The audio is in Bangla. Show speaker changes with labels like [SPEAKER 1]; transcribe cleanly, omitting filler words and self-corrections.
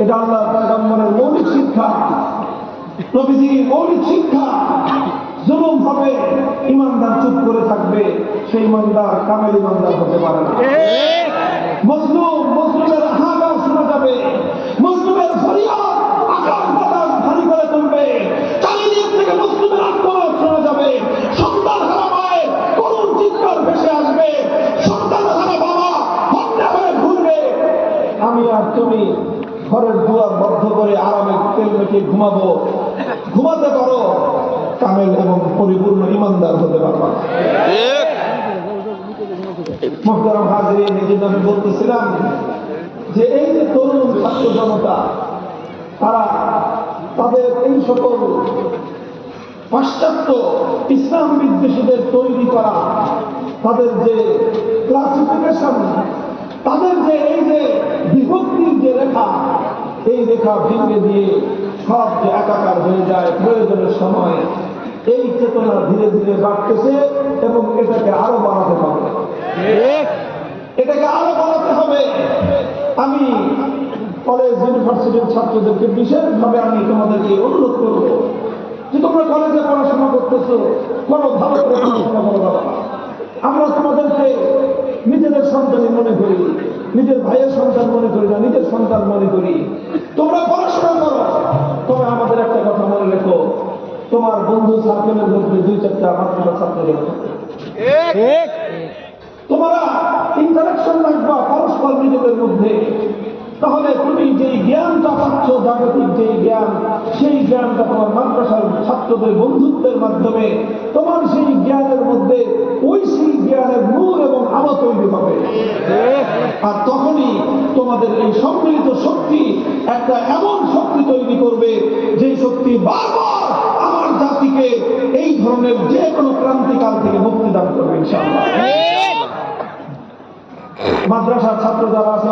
[SPEAKER 1] এটা আল্লাহ পয়গম্বরের মৌলিক শিক্ষা, নবীজির মৌলিক শিক্ষা। জুলুম হবে, ইমানদার চুপ করে থাকবে, সেই ইমানদার কামেল ইমানদার হতে পারে না। মজলুমের হাহাকার শোনা যাবে, মজলুমের ফরিয়াদ আকাশ বাতাস ভারী করে তুলবে, চারিদিক থেকে মজলুমের আক্রমণ শোনা যাবে, সন্তান হারা মায়ের করুণ চিৎকার ভেসে আসবে, সন্তান হারা বাবা হত্যা হয়ে ঘুরবে। আমি আর তুমি ঘরের দুয়ার বদ্ধ করে আরামে তেল মেখে ঘুমাবো, ঘুমাতে পারো, কামেল এবং পরিপূর্ণ ইমানদার হতে পারবা। মুহতারাম হাজিরিন, এজন্য আমি বলতেছিলাম যে এই যে তরুণ ছাত্র জনতা, তারা তাদের এই সকল পাশ্চাত্য ইসলাম বিদ্বেষীদের তৈরি করা তাদের যে ক্লাসিফিকেশন, তাদের যে এই যে বিভক্তির যে রেখা, এই রেখা ভেঙে দিয়ে সব যে একাকার হয়ে যায়, প্রয়োজনের সময় এই চেতনা ধীরে ধীরে বাড়তেছে এবং এটাকে আরো বাড়াতে হবে, এটাকে আরো বাড়াতে হবে। আমি কলেজ ইউনিভার্সিটির ছাত্রদেরকে বিশেষভাবে আমি তোমাদেরকে অনুরোধ করব যে তোমরা কলেজে পড়াশোনা করতেছো, কোনো ভালো করে পড়াশোনা করো বাবা। আমরা তোমাদেরকে নিজেদের সন্তান মনে করি, নিজের ভাইয়ের সন্তান মনে করি না, নিজের সন্তান মনে করি। তোমরা পড়াশোনা করো, তবে আমাদের একটা কথা মনে রেখো, তোমার বন্ধু সার্কেলের মধ্যে 2-4টা মাতৃকা ছাত্রদের তোমরা ইন্টারাকশন রাখবা পরস্পর নিজেদের মধ্যে। তাহলে তুমি যেই জ্ঞানটা পাচ্ছ, জাগতিক যেই জ্ঞান, সেই জ্ঞানটা তোমার মাদ্রাসার ছাত্রদের বন্ধুত্বের মাধ্যমে তোমার সেই জ্ঞানের মধ্যে ওই সেই জ্ঞানের নূর এবং আলো তৈরি হবে। আর তখনই তোমাদের এই সম্মিলিত শক্তি একটা এমন শক্তি তৈরি করবে, যেই শক্তি বারবার আমার জাতিকে এই ধরনের যে কোনো ক্রান্তিকাল থেকে মুক্তি দান করবে ইনশাআল্লাহ। মাদ্রাসার ছাত্র যারা আছে,